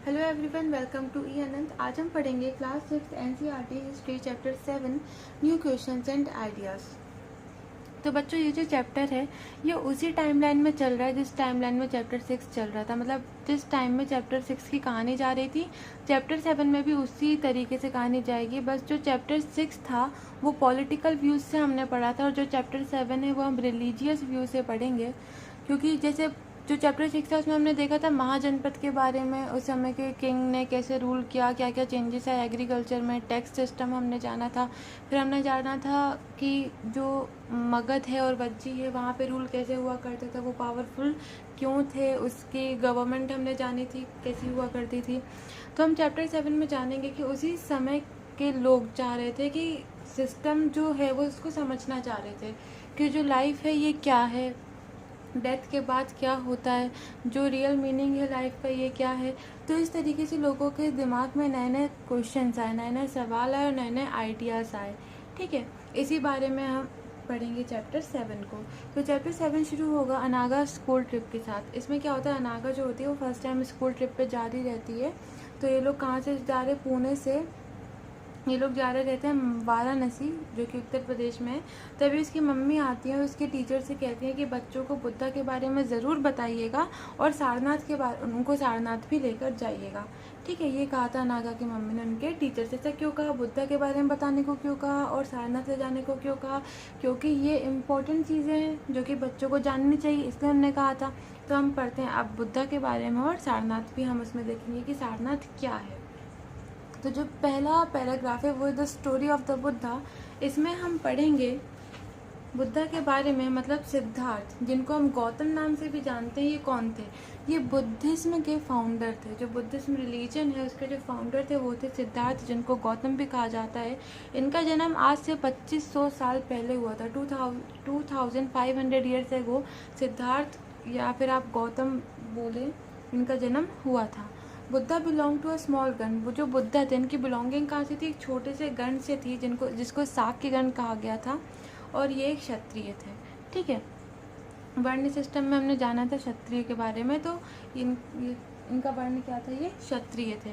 Hello everyone, welcome to ई अनंत। आज हम पढ़ेंगे class 6 NCERT history chapter 7 new questions and ideas. तो बच्चों, ये जो चैप्टर है ये उसी टाइमलाइन में चल रहा है जिस टाइमलाइन में चैप्टर 6 चल रहा था। मतलब जिस टाइम में चैप्टर 6 की कहानी जा रही थी, चैप्टर 7 में भी उसी तरीके से कहानी जाएगी। बस जो चैप्टर 6 था वो पॉलिटिकल व्यूज़ से हमने पढ़ा था और जो चैप्टर 7 है वो हम रिलीजियस व्यू से पढ़ेंगे। क्योंकि जैसे जो चैप्टर 6 था उसमें हमने देखा था महाजनपद के बारे में, उस समय के किंग ने कैसे रूल किया, क्या क्या चेंजेस आए एग्रीकल्चर में, टैक्स सिस्टम हमने जाना था। फिर हमने जाना था कि जो मगध है और वज्जी है वहाँ पे रूल कैसे हुआ करता था, वो पावरफुल क्यों थे, उसकी गवर्नमेंट हमने जानी थी कैसी हुआ करती थी। तो हम चैप्टर 7 में जानेंगे कि उसी समय के लोग चाह रहे थे कि सिस्टम जो है वो उसको समझना चाह रहे थे कि जो लाइफ है ये क्या है, डेथ के बाद क्या होता है, जो रियल मीनिंग है लाइफ का ये क्या है। तो इस तरीके से लोगों के दिमाग में नए नए क्वेश्चंस आए, नए नए सवाल आए और नए नए आइडियाज़ आए। ठीक है, इसी बारे में हम पढ़ेंगे चैप्टर 7 को। तो चैप्टर 7 शुरू होगा अनागा स्कूल ट्रिप के साथ। इसमें क्या होता है, अनागा जो होती है वो फर्स्ट टाइम स्कूल ट्रिप पे जा रही रहती है। तो ये लोग कहाँ से जा रहे, पुणे से ये लोग जा रहे रहते हैं वाराणसी, जो कि उत्तर प्रदेश में है। तभी उसकी मम्मी आती है और उसके टीचर से कहती है कि बच्चों को बुद्धा के बारे में ज़रूर बताइएगा और सारनाथ के बारे उनको सारनाथ भी लेकर जाइएगा। ठीक है, ये कहा था नागा की मम्मी ने उनके टीचर से। ऐसा क्यों कहा, बुद्धा के बारे में बताने को क्यों कहा और सारनाथ ले जाने को क्यों कहा? क्योंकि ये इम्पोर्टेंट चीज़ें हैं जो कि बच्चों को जाननी चाहिए, इसलिए हमने कहा था। तो हम पढ़ते हैं अब बुद्धा के बारे में और सारनाथ भी हम उसमें देखेंगे कि सारनाथ क्या है। तो जो पहला पैराग्राफ है वो the story of the Buddha. इसमें हम पढ़ेंगे बुद्धा के बारे में, मतलब सिद्धार्थ, जिनको हम गौतम नाम से भी जानते हैं। ये कौन थे? ये बुद्धिज्म के फाउंडर थे। जो बुद्धिज्म रिलीजन है उसके जो फाउंडर थे वो थे सिद्धार्थ, जिनको गौतम भी कहा जाता है। इनका जन्म आज से 2500 साल पहले हुआ था। 2500 ईयर्स एगो सिद्धार्थ या फिर आप गौतम बोले, इनका जन्म हुआ था। Buddha belong to a small गण। वो जो बुद्धा थे इनकी बिलोंगिंग कहाँ से थी? एक छोटे से गण से थी जिसको शाक्य गण कहा गया था और ये एक क्षत्रिय थे। ठीक है, वर्ण सिस्टम में हमने जाना था क्षत्रिय के बारे में। तो इनका वर्ण क्या था? ये क्षत्रिय थे।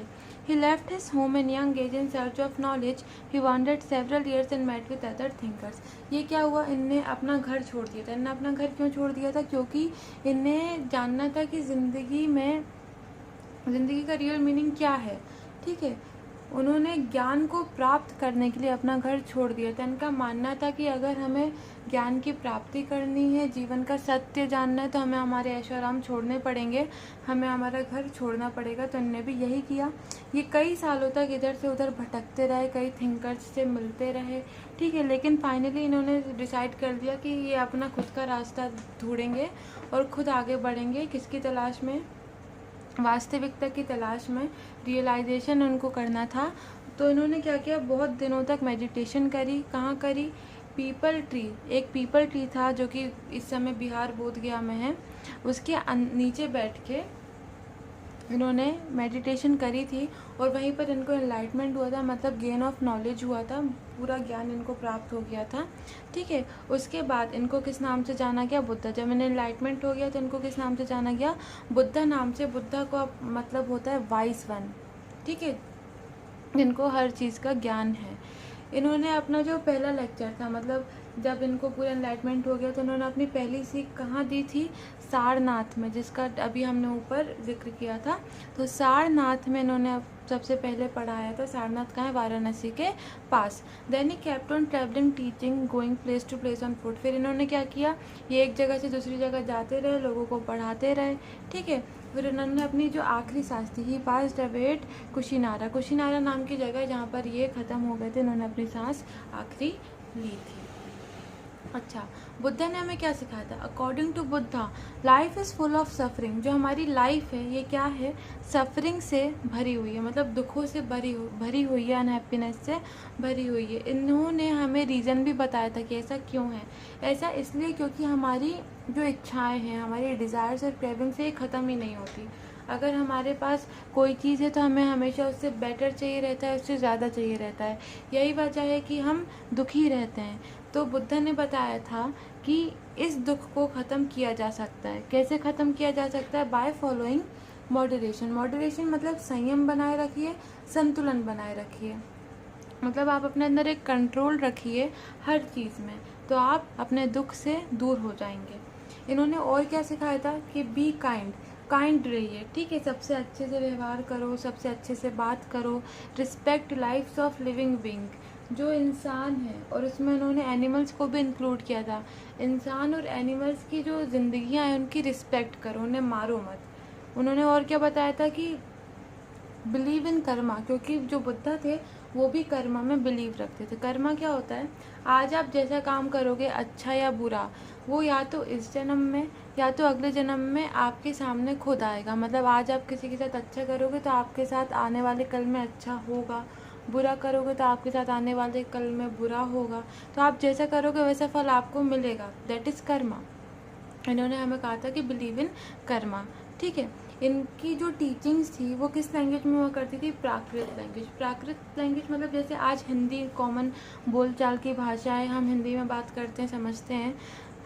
He left his home in young age in search of knowledge. He wandered several years and met with other thinkers. ये क्या हुआ, इनने अपना घर छोड़ दिया था। इनने अपना घर क्यों छोड़ दिया था? क्योंकि इन्हें जानना था कि ज़िंदगी का रियल मीनिंग क्या है। ठीक है, उन्होंने ज्ञान को प्राप्त करने के लिए अपना घर छोड़ दिया था। इनका मानना था कि अगर हमें ज्ञान की प्राप्ति करनी है, जीवन का सत्य जानना है, तो हमें हमारे ऐशो आराम छोड़ने पड़ेंगे, हमें हमारा घर छोड़ना पड़ेगा। तो इन्होंने भी यही किया। ये कई सालों तक इधर से उधर भटकते रहे, कई थिंकर्स से मिलते रहे। ठीक है, लेकिन फाइनली इन्होंने डिसाइड कर दिया कि ये अपना खुद का रास्ता ढूंढेंगे और खुद आगे बढ़ेंगे। किसकी तलाश में? वास्तविकता की तलाश में। रियलाइजेशन उनको करना था। तो इन्होंने क्या किया, बहुत दिनों तक मेडिटेशन करी। कहाँ करी? पीपल ट्री, एक पीपल ट्री था जो कि इस समय बिहार बोधगया में है, उसके नीचे बैठ के इन्होंने मेडिटेशन करी थी और वहीं पर इनको एनलाइटमेंट हुआ था, मतलब गेन ऑफ नॉलेज हुआ था, पूरा ज्ञान इनको प्राप्त हो गया था। ठीक है, उसके बाद इनको किस नाम से जाना गया? बुद्धा। जब इन्हें एनलाइटमेंट हो गया तो इनको किस नाम से जाना गया? बुद्धा नाम से। बुद्धा को मतलब होता है वाइस वन। ठीक है, इनको हर चीज़ का ज्ञान है। इन्होंने अपना जो पहला लेक्चर था, मतलब जब इनको पूरा एनलाइटमेंट हो गया तो इन्होंने अपनी पहली सीख कहाँ दी थी? सारनाथ में, जिसका अभी हमने ऊपर जिक्र किया था। तो सारनाथ में इन्होंने सबसे पहले पढ़ाया था। सारनाथ कहाँ है? वाराणसी के पास। Then he kept on travelling teaching going place to place on foot. फिर इन्होंने क्या किया, ये एक जगह से दूसरी जगह जाते रहे, लोगों को पढ़ाते रहे। ठीक है, फिर इन्होंने अपनी जो आखिरी सांस थी, he passed away at Kushinara. Kushinara नाम की जगह जहाँ पर ये ख़त्म हो गए थे, इन्होंने अपनी सांस आखिरी ली थी। अच्छा, बुद्धा ने हमें क्या सिखाया था? According to Buddha life is full of suffering. जो हमारी लाइफ है ये क्या है? सफरिंग से भरी हुई है, मतलब दुखों से भरी हुई है, अनहैप्पीनेस से भरी हुई है। इन्होंने हमें रीज़न भी बताया था कि ऐसा क्यों है। ऐसा इसलिए क्योंकि हमारी जो इच्छाएं हैं, हमारी डिज़ायर्स और क्रेविंग्स ये ख़त्म ही नहीं होती। अगर हमारे पास कोई चीज़ है तो हमें हमेशा उससे बेटर चाहिए रहता है, उससे ज़्यादा चाहिए रहता है। यही वजह है कि हम दुखी रहते हैं। तो बुद्धा ने बताया था कि इस दुख को ख़त्म किया जा सकता है। कैसे ख़त्म किया जा सकता है? By following moderation. मॉडरेशन मतलब संयम बनाए रखिए, संतुलन बनाए रखिए, मतलब आप अपने अंदर एक कंट्रोल रखिए हर चीज़ में, तो आप अपने दुख से दूर हो जाएंगे। इन्होंने और क्या सिखाया था कि बी काइंड, काइंड रहिए, ठीक है, सबसे अच्छे से व्यवहार करो, सबसे अच्छे से बात करो, respect lifes of living being, जो इंसान है, और उसमें उन्होंने एनिमल्स को भी इंक्लूड किया था। इंसान और एनिमल्स की जो जिंदगियां हैं उनकी रिस्पेक्ट करो, उन्हें मारो मत। उन्होंने और क्या बताया था कि बिलीव इन कर्मा, क्योंकि जो बुद्धा थे वो भी कर्मा में बिलीव रखते थे। कर्मा क्या होता है, आज आप जैसा काम करोगे अच्छा या बुरा, वो या तो इस जन्म में या तो अगले जन्म में आपके सामने खुद आएगा। मतलब आज आप किसी के साथ अच्छा करोगे तो आपके साथ आने वाले कल में अच्छा होगा, बुरा करोगे तो आपके साथ आने वाले कल में बुरा होगा। तो आप जैसा करोगे वैसा फल आपको मिलेगा, दैट इज़ कर्मा। इन्होंने हमें कहा था कि बिलीव इन कर्मा, ठीक है। इनकी जो टीचिंग्स थी वो किस लैंग्वेज में हुआ करती थी, प्राकृत लैंग्वेज। प्राकृत लैंग्वेज मतलब जैसे आज हिंदी कॉमन बोलचाल की भाषा है, हम हिंदी में बात करते हैं, समझते हैं।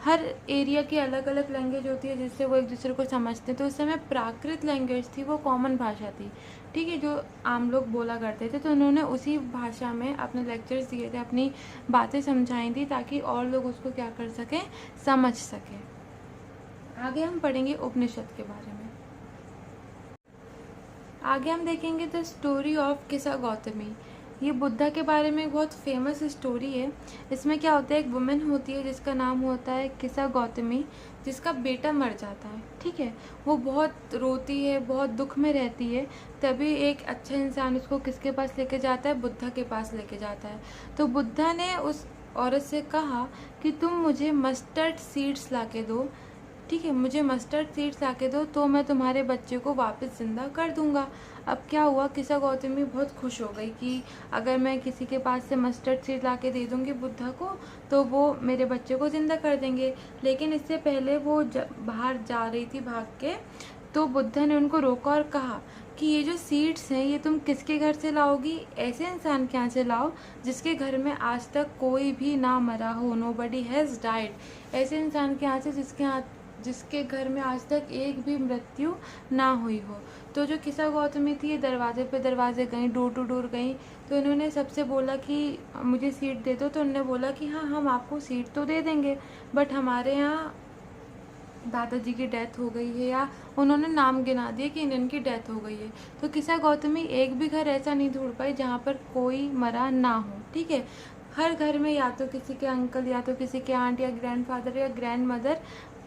हर एरिया की अलग अलग लैंग्वेज होती है जिससे वो एक दूसरे को समझते हैं। तो उस समय प्राकृत लैंग्वेज थी, वो कॉमन भाषा थी, ठीक है, जो आम लोग बोला करते थे। तो उन्होंने उसी भाषा में अपने लेक्चर्स दिए थे, अपनी बातें समझाई थी, ताकि और लोग उसको क्या कर सकें, समझ सकें। आगे हम पढ़ेंगे उपनिषद के बारे में। आगे हम देखेंगे द स्टोरी ऑफ किसा गौतमी। ये बुद्धा के बारे में एक बहुत फेमस स्टोरी है। इसमें क्या होता है, एक वुमेन होती है जिसका नाम होता है किसा गौतमी, जिसका बेटा मर जाता है, ठीक है। वो बहुत रोती है, बहुत दुख में रहती है। तभी एक अच्छा इंसान उसको किसके पास लेके जाता है, बुद्धा के पास लेके जाता है। तो बुद्धा ने उस औरत से कहा कि तुम मुझे मस्टर्ड सीड्स ला के दो, ठीक है, मुझे मस्टर्ड सीड्स ला के दो तो मैं तुम्हारे बच्चे को वापस ज़िंदा कर दूंगा। अब क्या हुआ, किसा गौतमी बहुत खुश हो गई कि अगर मैं किसी के पास से मस्टर्ड सीड ला के दे दूँगी बुद्धा को तो वो मेरे बच्चे को ज़िंदा कर देंगे। लेकिन इससे पहले वो बाहर जा रही थी भाग के, तो बुद्धा ने उनको रोका और कहा कि ये जो सीड्स हैं ये तुम किसके घर से लाओगी, ऐसे इंसान के यहाँ से लाओ जिसके घर में आज तक कोई भी ना मरा हो, नोबडी हैज़ डाइड। ऐसे इंसान के यहाँ से जिसके घर में आज तक एक भी मृत्यु ना हुई हो। तो जो किसा गौतमी थी ये दरवाजे पे दरवाजे गई, डोर टू डोर गई। तो इन्होंने सबसे बोला कि मुझे सीट दे दो। तो उन्होंने बोला कि हाँ, हम आपको सीट तो दे देंगे, बट हमारे यहाँ दादाजी की डेथ हो गई है, या उन्होंने नाम गिना दिया कि इनकी डेथ हो गई है। तो किसा गौतमी एक भी घर ऐसा नहीं ढूंढ पाई जहाँ पर कोई मरा ना हो, ठीक है। हर घर में या तो किसी के अंकल, या तो किसी के आंट, या ग्रैंडफादर या ग्रैंड मदर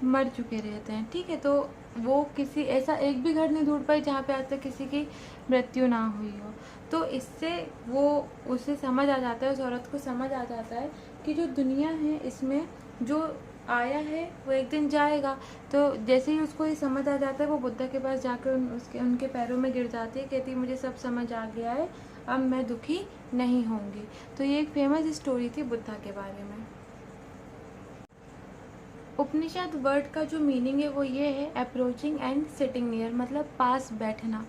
मर चुके रहते हैं, ठीक है। तो वो किसी ऐसा एक भी घर नहीं ढूंढ पाई जहाँ पे आज तक किसी की मृत्यु ना हुई हो। तो इससे वो उसे समझ आ जाता है, उस औरत को समझ आ जाता है कि जो दुनिया है इसमें जो आया है वो एक दिन जाएगा। तो जैसे ही उसको ये समझ आ जाता है वो बुद्धा के पास जाकर उनके पैरों में गिर जाती है, कहती है मुझे सब समझ आ गया है, अब मैं दुखी नहीं होंगी। तो ये एक फेमस स्टोरी थी बुद्धा के बारे में। उपनिषद वर्ड का जो मीनिंग है वो ये है अप्रोचिंग एंड सिटिंग नियर, मतलब पास बैठना।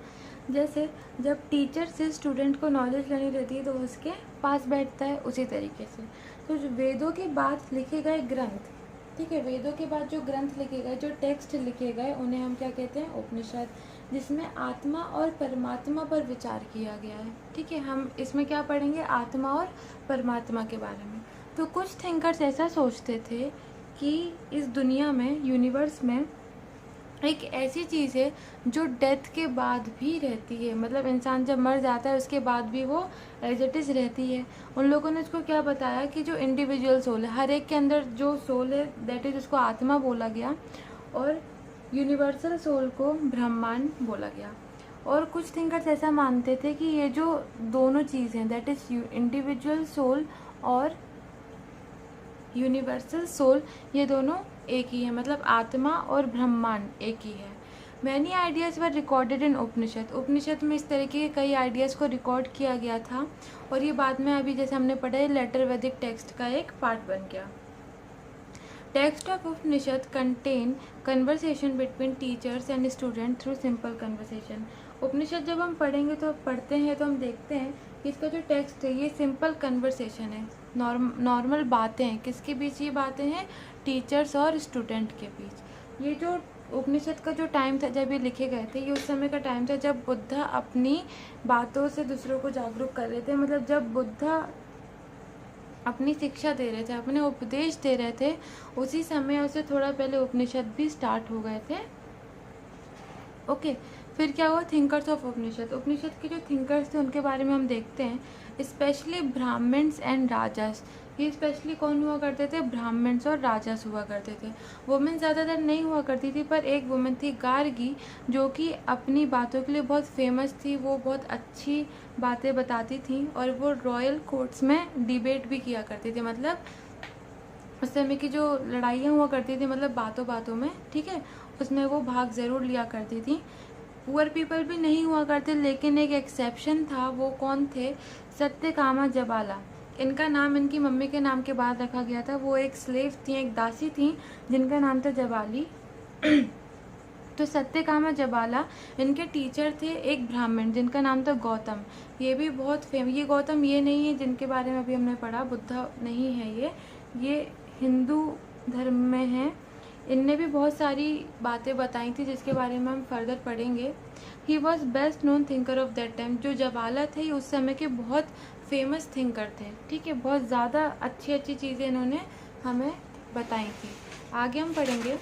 जैसे जब टीचर से स्टूडेंट को नॉलेज लेनी रहती है तो उसके पास बैठता है, उसी तरीके से। तो जो वेदों के बाद लिखे गए ग्रंथ, ठीक है, वेदों के बाद जो ग्रंथ लिखे गए, जो टेक्स्ट लिखे गए, उन्हें हम क्या कहते हैं, उपनिषद, जिसमें आत्मा और परमात्मा पर विचार किया गया है, ठीक है। हम इसमें क्या पढ़ेंगे, आत्मा और परमात्मा के बारे में। तो कुछ थिंकर्स ऐसा सोचते थे कि इस दुनिया में, यूनिवर्स में एक ऐसी चीज़ है जो डेथ के बाद भी रहती है, मतलब इंसान जब मर जाता है उसके बाद भी वो एज इट इज़ रहती है। उन लोगों ने इसको क्या बताया कि जो इंडिविजुअल सोल है, हर एक के अंदर जो सोल है दैट इज़ उसको आत्मा बोला गया, और यूनिवर्सल सोल को ब्रह्मांड बोला गया। और कुछ थिंकर्स ऐसा मानते थे कि ये जो दोनों चीज़ हैं दैट इज़ इंडिविजुअल सोल और यूनिवर्सल सोल, ये दोनों एक ही है, मतलब आत्मा और ब्रह्मांड एक ही है। Many ideas were recorded in Upanishad. Upanishad में इस तरीके के कई आइडियाज़ को रिकॉर्ड किया गया था, और ये बाद में अभी जैसे हमने पढ़ा है लेटर वैदिक टेक्स्ट का एक पार्ट बन गया। Text of Upanishad contain conversation between teachers and student through simple conversation. Upanishad जब हम पढ़ेंगे तो पढ़ते हैं तो हम देखते हैं कि इसका जो टेक्स्ट है ये सिंपल कन्वर्सेशन है, नॉर्मल बातें हैं। किसके बीच ये बातें हैं, टीचर्स और स्टूडेंट के बीच। ये जो उपनिषद का जो टाइम था जब ये लिखे गए थे, ये उस समय का टाइम था जब बुद्धा अपनी बातों से दूसरों को जागरूक कर रहे थे। मतलब जब बुद्धा अपनी शिक्षा दे रहे थे, अपने उपदेश दे रहे थे, उसी समय उससे थोड़ा पहले उपनिषद भी स्टार्ट हो गए थे। ओके, फिर क्या हुआ, थिंकर्स ऑफ उपनिषद। उपनिषद के जो थिंकर्स थे उनके बारे में हम देखते हैं, स्पेशली ब्राह्मण्स एंड राजास। ये स्पेशली कौन हुआ करते थे, ब्राह्मण्स और राजास हुआ करते थे। वुमेन ज़्यादातर नहीं हुआ करती थी, पर एक वुमेन थी गार्गी, जो कि अपनी बातों के लिए बहुत फेमस थी। वो बहुत अच्छी बातें बताती थी और वो रॉयल कोर्ट्स में डिबेट भी किया करती थी। मतलब उस समय की जो लड़ाइयाँ हुआ करती थी, मतलब बातों बातों में, ठीक है, उसमें वो भाग ज़रूर लिया करती थी। पुअर पीपल भी नहीं हुआ करते, लेकिन एक एक्सेप्शन था। वो कौन थे, सत्यकामा जबाला। इनका नाम इनकी मम्मी के नाम के बाद रखा गया था। वो एक स्लेव थी, एक दासी थी, जिनका नाम था जबाली। तो सत्यकामा जबाला, इनके टीचर थे एक ब्राह्मण जिनका नाम था गौतम। ये भी बहुत फेमस, ये गौतम ये नहीं है जिनके बारे में अभी हमने पढ़ा, बुद्धा नहीं है ये हिंदू धर्म में है। इनने भी बहुत सारी बातें बताई थी जिसके बारे में हम फर्दर पढ़ेंगे। He was best known thinker of that time. जो जबाला थे उस समय के बहुत फेमस थिंकर थे, ठीक है, बहुत ज़्यादा अच्छी अच्छी चीज़ें इन्होंने हमें बताई थी। आगे हम पढ़ेंगे,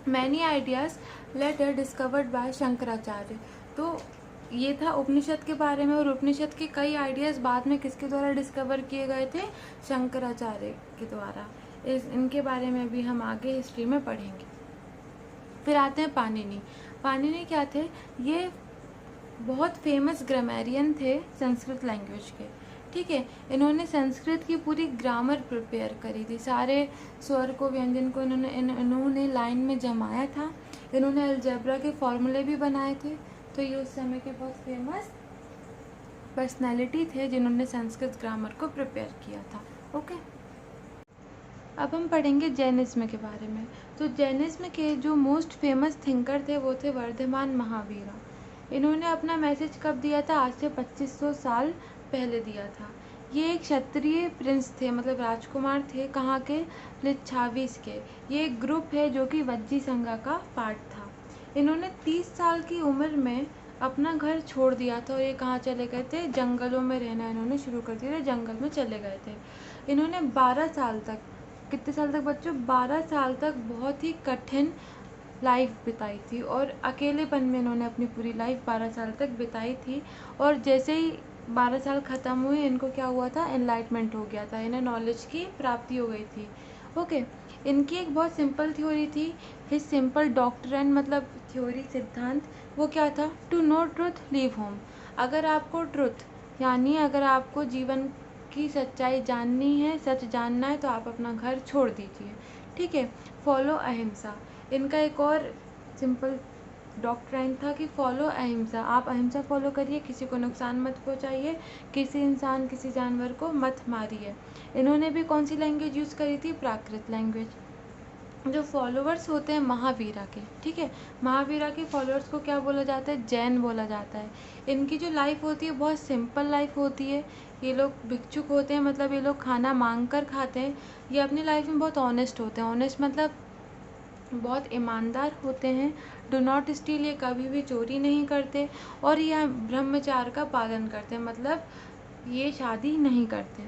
many ideas later discovered by Shankaracharya. तो ये था उपनिषद के बारे में, और उपनिषद के कई आइडियाज़ बाद में किसके द्वारा डिस्कवर किए गए थे, शंकराचार्य के द्वारा। इनके बारे में भी हम आगे हिस्ट्री में पढ़ेंगे। फिर आते हैं पाणिनि। पाणिनि क्या थे, ये बहुत फेमस ग्रामेरियन थे संस्कृत लैंग्वेज के, ठीक है। इन्होंने संस्कृत की पूरी ग्रामर प्रिपेयर करी थी, सारे स्वर को, व्यंजन को इन्होंने लाइन में जमाया था। इन्होंने अलजेब्रा के फॉर्मूले भी बनाए थे। तो ये उस समय के बहुत फेमस पर्सनैलिटी थे जिन्होंने संस्कृत ग्रामर को प्रिपेयर किया था। ओके, अब हम पढ़ेंगे जैनिज्म के बारे में। तो जैनिज्म के जो मोस्ट फेमस थिंकर थे वो थे वर्धमान महावीरा। इन्होंने अपना मैसेज कब दिया था, आज से 2500 साल पहले दिया था। ये एक क्षत्रिय प्रिंस थे, मतलब राजकुमार थे, कहाँ के, लिच्छावीस के। ये एक ग्रुप है जो कि वज्जी संघा का पार्ट था। इन्होंने 30 साल की उम्र में अपना घर छोड़ दिया था और ये कहाँ चले गए थे, जंगलों में रहना इन्होंने शुरू कर दिया था, जंगल में चले गए थे। इन्होंने 12 साल तक, कितने साल तक बच्चों, 12 साल तक बहुत ही कठिन लाइफ बिताई थी, और अकेलेपन में इन्होंने अपनी पूरी लाइफ 12 साल तक बिताई थी। और जैसे ही 12 साल ख़त्म हुए, इनको क्या हुआ था, एनलाइटमेंट हो गया था, इन्हें नॉलेज की प्राप्ति हो गई थी। ओके, इनकी एक बहुत सिंपल थ्योरी थी, हिज सिंपल डॉक्ट्रिन, मतलब थ्योरी, सिद्धांत। वो क्या था, to know truth leave home. अगर आपको ट्रुथ, यानी अगर आपको जीवन की सच्चाई जाननी है, सच जानना है, तो आप अपना घर छोड़ दीजिए, ठीक है। फॉलो अहिंसा, इनका एक और सिंपल डॉक्ट्राइन था कि फॉलो अहिंसा, आप अहिंसा फॉलो करिए, किसी को नुकसान मत पहुंचाइए, किसी इंसान, किसी जानवर को मत मारिए। इन्होंने भी कौन सी लैंग्वेज यूज़ करी थी, प्राकृत लैंग्वेज। जो फॉलोअर्स होते हैं महावीरा के, ठीक है, महावीरा के फॉलोअर्स को क्या बोला जाता है, जैन बोला जाता है। इनकी जो लाइफ होती है बहुत सिंपल लाइफ होती है। ये लोग भिक्षुक होते हैं, मतलब ये लोग खाना मांग कर खाते हैं। ये अपनी लाइफ में बहुत ऑनेस्ट होते हैं, ऑनेस्ट मतलब बहुत ईमानदार होते हैं। डू नॉट स्टील, ये कभी भी चोरी नहीं करते, और ये ब्रह्मचार्य का पालन करते हैं, मतलब ये शादी नहीं करते।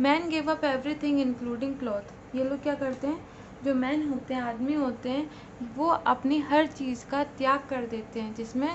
Man give up everything including cloth. ये लोग क्या करते हैं, जो मैन होते हैं, आदमी होते हैं, वो अपनी हर चीज़ का त्याग कर देते हैं, जिसमें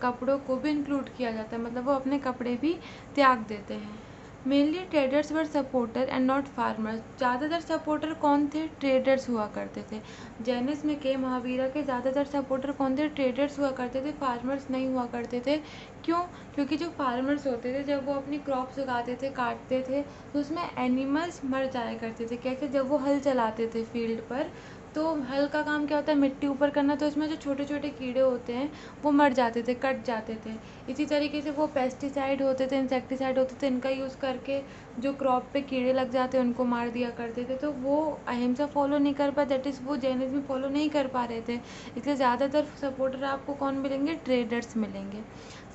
कपड़ों को भी इंक्लूड किया जाता है, मतलब वो अपने कपड़े भी त्याग देते हैं। Mainly traders were supporter and not farmers. ज़्यादातर सपोर्टर कौन थे, ट्रेडर्स हुआ करते थे। जैनिज्म के, महावीरा के ज़्यादातर सपोर्टर कौन थे, ट्रेडर्स हुआ करते थे, फार्मर्स नहीं हुआ करते थे। क्यों, क्योंकि जो फार्मर्स होते थे, जब वो अपनी क्रॉप्स उगाते थे, काटते थे, तो उसमें एनिमल्स मर जाया करते थे। कैसे, जब वो हल चलाते थे फील्ड पर, तो हल का काम क्या होता है, मिट्टी ऊपर करना, तो इसमें जो छोटे छोटे कीड़े होते हैं वो मर जाते थे, कट जाते थे। इसी तरीके से वो पेस्टिसाइड होते थे, इंसेक्टिसाइड होते थे, इनका यूज़ करके जो क्रॉप पे कीड़े लग जाते हैं उनको मार दिया करते थे। तो वो अहिंसा फॉलो नहीं कर पाए, दैट इज़ वो जैनिज्म फॉलो नहीं कर पा रहे थे। इसलिए ज़्यादातर सपोर्टर आपको कौन मिलेंगे, ट्रेडर्स मिलेंगे।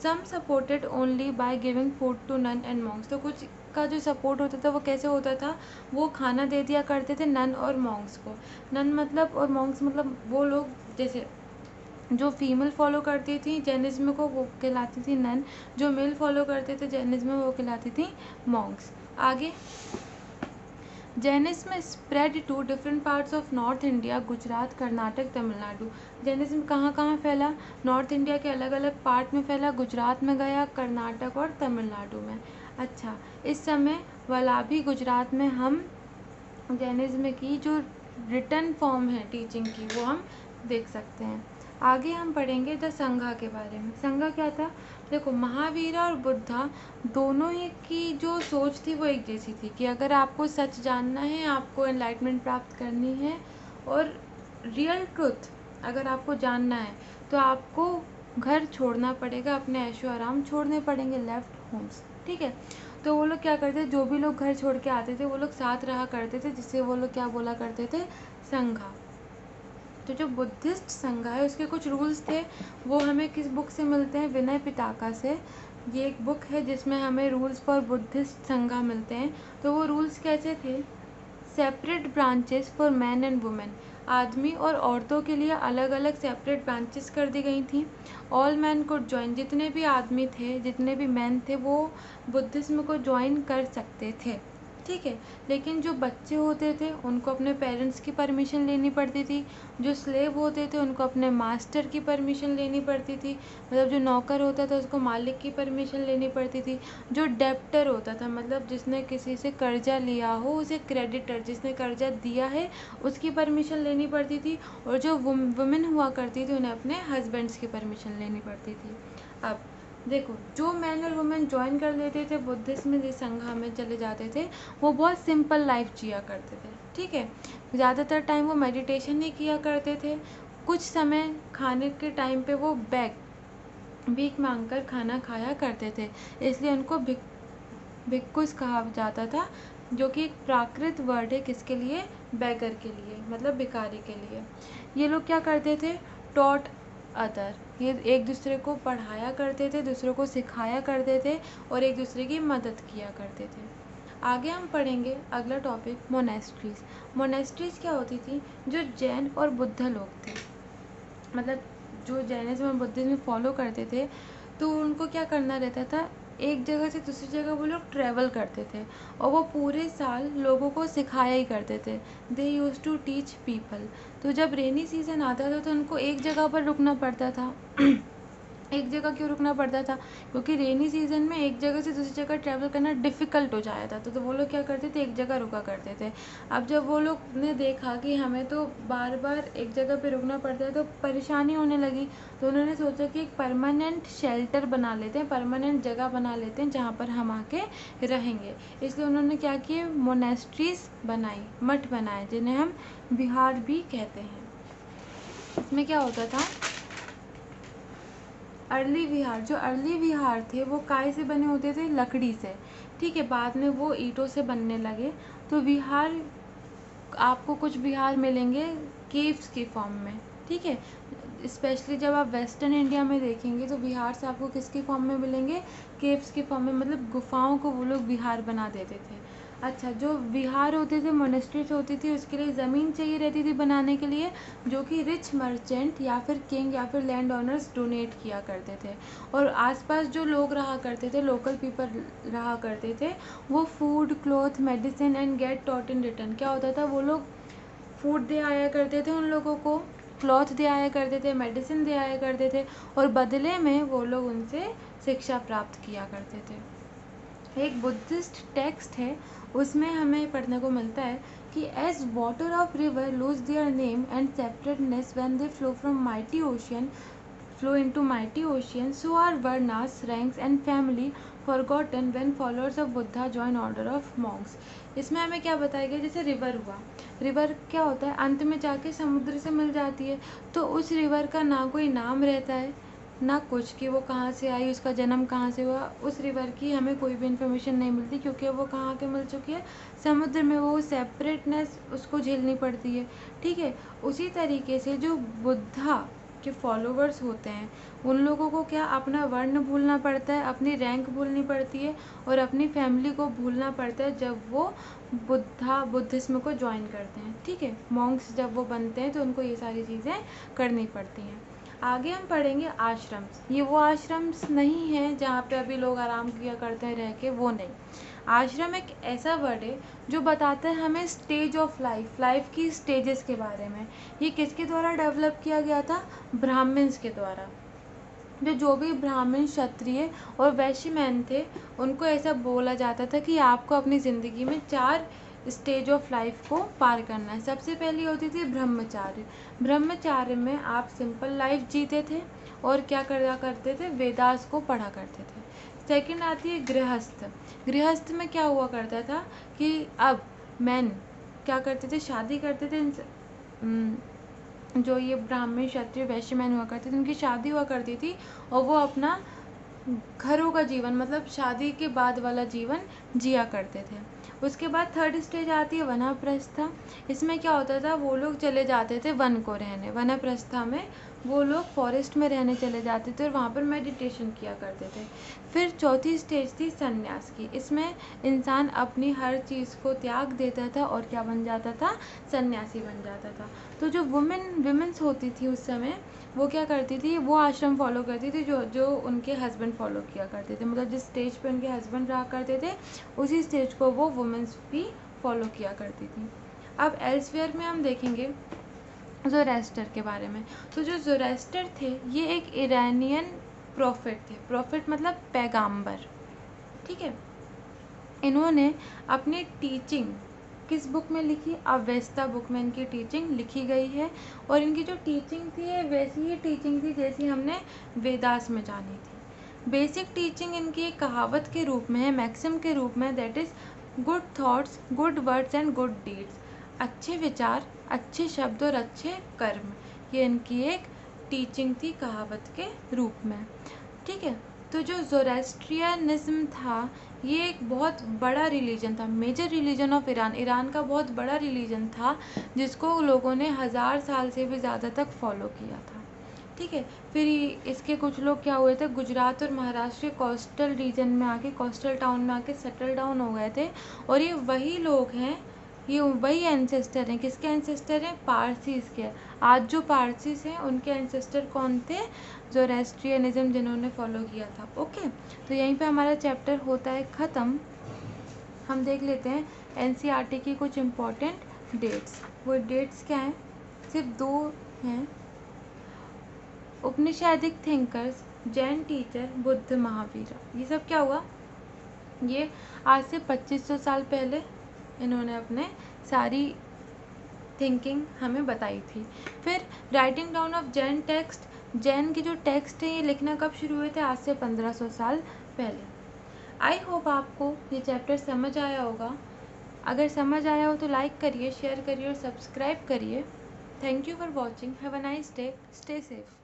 Some supported only by giving food to nun and monks. तो कुछ का जो सपोर्ट होता था वो कैसे होता था, वो खाना दे दिया करते थे नन और मॉन्क्स को। नन मतलब और मॉन्क्स मतलब वो लोग जैसे जो फीमेल फॉलो करती थी जैनिज्म को वो कहलाती थी नन, जो मेल फॉलो करते थे जैनिज्म वो कहलाती थी मॉन्क्स। आगे, Jainism spread to different parts of north India, Gujarat, Karnataka, Tamil Nadu. Jainism कहाँ कहाँ फैला, नॉर्थ इंडिया के अलग अलग पार्ट में फैला, गुजरात में गया, कर्नाटक और तमिलनाडु में। अच्छा, इस समय वल्लभी गुजरात में हम जैनिज्म की जो रिटन फॉर्म है टीचिंग की वो हम देख सकते हैं। आगे हम पढ़ेंगे द संघा के बारे में। संघा क्या था, देखो महावीरा और बुद्धा दोनों ही की जो सोच थी वो एक जैसी थी कि अगर आपको सच जानना है, आपको एनलाइटमेंट प्राप्त करनी है और रियल ट्रुथ अगर आपको जानना है तो आपको घर छोड़ना पड़ेगा, अपने ऐशो आराम छोड़ने पड़ेंगे, लेफ्ट होम्स। ठीक है, तो वो लोग क्या करते थे, जो भी लोग घर छोड़ के आते थे वो लोग साथ रहा करते थे, जिससे वो लोग क्या बोला करते थे, संघा। तो जो बुद्धिस्ट संघा है उसके कुछ रूल्स थे, वो हमें किस बुक से मिलते हैं, विनय पिटका से। ये एक बुक है जिसमें हमें रूल्स फॉर बुद्धिस्ट संघा मिलते हैं। तो वो रूल्स कैसे थे, separate branches for man and women, आदमी और औरतों के लिए अलग अलग सेपरेट ब्रांचेस कर दी गई थी। ऑल मैन को ज्वाइन, जितने भी आदमी थे, जितने भी मैन थे वो बुद्धिज्म को ज्वाइन कर सकते थे। ठीक है, लेकिन जो बच्चे होते थे उनको अपने पेरेंट्स की परमिशन लेनी पड़ती थी, जो स्लेव होते थे उनको अपने मास्टर की परमिशन लेनी पड़ती थी, मतलब जो नौकर होता था उसको मालिक की परमिशन लेनी पड़ती थी, जो डेप्टर होता था मतलब जिसने किसी से कर्जा लिया हो उसे क्रेडिटर, जिसने कर्जा दिया है उसकी परमिशन लेनी पड़ती थी, और जो वुमेन हुआ करती थी उन्हें अपने हस्बैंड्स की परमिशन लेनी पड़ती थी। अब देखो, जो मैन और वुमेन ज्वाइन कर लेते थे बुद्धिज्म में, संघा में चले जाते थे, वो बहुत सिंपल लाइफ जिया करते थे। ठीक है, ज़्यादातर टाइम वो मेडिटेशन ही किया करते थे, कुछ समय खाने के टाइम पे वो भीख मांगकर खाना खाया करते थे, इसलिए उनको भिक्खुस कहा जाता था, जो कि एक प्राकृत वर्ड है किसके लिए, बैगर के लिए, मतलब भिखारी के लिए। ये लोग क्या करते थे, टॉट अदर, ये एक दूसरे को पढ़ाया करते थे, दूसरों को सिखाया करते थे और एक दूसरे की मदद किया करते थे। आगे हम पढ़ेंगे अगला टॉपिक, मोनेस्ट्रीज। मोनेस्ट्रीज क्या होती थी, जो जैन और बुद्ध लोग थे, मतलब जो जैनिज्म और बुद्धिज्म फॉलो करते थे, तो उनको क्या करना रहता था, एक जगह से दूसरी जगह वो लोग ट्रैवल करते थे और वो पूरे साल लोगों को सिखाया ही करते थे। दे यूज टू टीच पीपल। तो जब रेनी सीजन आता था तो उनको एक जगह पर रुकना पड़ता था। एक जगह क्यों रुकना पड़ता था, क्योंकि रेनी सीजन में एक जगह से दूसरी जगह ट्रैवल करना डिफ़िकल्ट हो जाता था, तो वो लोग क्या करते थे, एक जगह रुका करते थे। अब जब वो लोग ने देखा कि हमें तो बार बार एक जगह पे रुकना पड़ता है तो परेशानी होने लगी, तो उन्होंने सोचा कि एक परमानेंट शेल्टर बना लेते हैं, परमानेंट जगह बना लेते हैं जहाँ पर हम आके रहेंगे। इसलिए उन्होंने क्या किए, मोनेस्ट्रीज बनाई, मठ बनाए, जिन्हें हम विहार भी कहते हैं। इसमें क्या होता था, अर्ली विहार, जो अर्ली विहार थे वो काय से बने होते थे, लकड़ी से। ठीक है, बाद में वो ईंटों से बनने लगे। तो विहार, आपको कुछ विहार मिलेंगे केव्स की फॉर्म में। ठीक है, स्पेशली जब आप वेस्टर्न इंडिया में देखेंगे तो विहार से आपको किसकी फॉर्म में मिलेंगे, केव्स की फॉर्म में, मतलब गुफाओं को वो लोग विहार बना देते थे। अच्छा, जो विहार होते थे, मोनेस्ट्रीज होती थी, उसके लिए ज़मीन चाहिए रहती थी बनाने के लिए, जो कि रिच मर्चेंट या फिर किंग या फिर लैंड ओनर्स डोनेट किया करते थे। और आसपास जो लोग रहा करते थे, लोकल पीपल रहा करते थे, वो food, cloth, medicine and get taught in return. क्या होता था, वो लोग फूड दे आया करते थे उन लोगों को, क्लॉथ दे आया करते थे, मेडिसिन दे आया करते थे, और बदले में वो लोग उनसे शिक्षा प्राप्त किया करते थे। एक बुद्धिस्ट टेक्स्ट है, उसमें हमें पढ़ने को मिलता है कि as water of river lose their name and separateness when they flow from mighty ocean, flow into mighty ocean, so are varnas, ranks and family forgotten when followers of Buddha join order of monks। इसमें हमें क्या बताया गया, जैसे river हुआ, river क्या होता है, अंत में जाके समुद्र से मिल जाती है, तो उस रिवर का ना कोई नाम रहता है ना कुछ, कि वो कहाँ से आई, उसका जन्म कहाँ से हुआ, उस रिवर की हमें कोई भी इन्फॉर्मेशन नहीं मिलती, क्योंकि वो कहाँ के मिल चुकी है, समुद्र में, वो सेपरेटनेस उसको झेलनी पड़ती है। ठीक है, उसी तरीके से जो बुद्धा के फॉलोवर्स होते हैं उन लोगों को क्या अपना वर्ण भूलना पड़ता है, अपनी रैंक भूलनी पड़ती है और अपनी फैमिली को भूलना पड़ता है जब वो बुद्धिज्म को ज्वाइन करते हैं। ठीक है, मॉन्क्स जब वो बनते हैं तो उनको ये सारी चीज़ें करनी पड़ती हैं। आगे हम पढ़ेंगे आश्रम्स। ये वो आश्रम्स नहीं हैं जहाँ पे अभी लोग आराम किया करते हैं रह के, वो नहीं। आश्रम एक ऐसा वर्ड है जो बताता है हमें स्टेज ऑफ लाइफ की स्टेजेस के बारे में। ये किसके द्वारा डेवलप किया गया था? ब्राह्मण्स के द्वारा। जो भी ब्राह्मण, क्षत्रिय और वैश्य मैन थे उनको ऐसा बोला जाता था कि आपको अपनी ज़िंदगी में 4 स्टेज ऑफ लाइफ को पार करना है। सबसे पहली होती थी ब्रह्मचार्य। ब्रह्मचार्य में आप सिंपल लाइफ जीते थे और क्या करा करते थे? वेदास को पढ़ा करते थे। सेकंड आती है गृहस्थ। गृहस्थ में क्या हुआ करता था कि अब मैन क्या करते थे? शादी करते थे। जो ये ब्राह्मण, क्षत्रिय, वैश्य मैन हुआ करते थे उनकी शादी हुआ करती थी और वो अपना घरों का जीवन मतलब शादी के बाद वाला जीवन जिया करते थे। उसके बाद थर्ड स्टेज आती है वनप्रस्था। इसमें क्या होता था? वो लोग चले जाते थे वन को रहने। वनप्रस्था में वो लोग फॉरेस्ट में रहने चले जाते थे और वहाँ पर मेडिटेशन किया करते थे। फिर चौथी स्टेज थी संन्यास की। इसमें इंसान अपनी हर चीज़ को त्याग देता था और क्या बन जाता था? सन्यासी बन जाता था। तो जो विमेंस होती थी उस समय वो क्या करती थी? वो आश्रम फॉलो करती थी जो उनके हस्बैंड फॉलो किया करते थे। मतलब जिस स्टेज पे उनके हस्बैंड रहा करते थे उसी स्टेज को वो वुमेंस भी फॉलो किया करती थी। अब एल्सवेयर में हम देखेंगे ज़ोरेस्टर के बारे में। तो जो ज़ोरेस्टर थे ये एक ईरानियन प्रॉफिट थे। प्रॉफिट मतलब पैगाम्बर। ठीक है, इन्होंने अपनी टीचिंग किस बुक में लिखी? अवेस्ता बुक में इनकी टीचिंग लिखी गई है और इनकी जो टीचिंग थी वैसी ही टीचिंग थी जैसी हमने वेदास में जानी थी। बेसिक टीचिंग इनकी एक कहावत के रूप में है, मैक्सिम के रूप में, that is good thoughts, good words and good deeds. अच्छे विचार, अच्छे शब्द और अच्छे कर्म, ये इनकी एक टीचिंग थी कहावत के रूप में। ठीक है, तो जो ज़ोरेस्ट्रियनिज्म था ये एक बहुत बड़ा रिलीजन था, major religion of Iran. Iran का बहुत बड़ा रिलीजन था जिसको लोगों ने 1000 साल से भी ज़्यादा तक फॉलो किया था। ठीक है, फिर इसके कुछ लोग क्या हुए थे? गुजरात और महाराष्ट्र के कोस्टल रीजन में आके, कोस्टल टाउन में आके सेटल डाउन हो गए थे और ये वही लोग हैं, ये वही एंसेस्टर हैं। किसके एंसेस्टर हैं? पारसीज के। आज जो पारसीज हैं उनके एंसेस्टर कौन थे? ज़ोरेस्ट्रियनिज्म जिन्होंने फॉलो किया था। ओके, तो यहीं पे हमारा चैप्टर होता है ख़त्म। हम देख लेते हैं एनसीईआरटी की कुछ इम्पोर्टेंट डेट्स। वो डेट्स क्या हैं? सिर्फ 2 हैं। उपनिषेधिक थिंकर्स, जैन टीचर, बुद्ध, महावीर। ये सब क्या हुआ? ये आज से 2500 साल पहले इन्होंने अपने सारी थिंकिंग हमें बताई थी। फिर writing down of Jain text. Jain के जो टेक्स्ट हैं ये लिखना कब शुरू हुए थे? आज से 1500 साल पहले। आई होप आपको ये चैप्टर समझ आया होगा। अगर समझ आया हो तो लाइक करिए, शेयर करिए और सब्सक्राइब करिए। Thank you for watching. Have a nice day. Stay safe.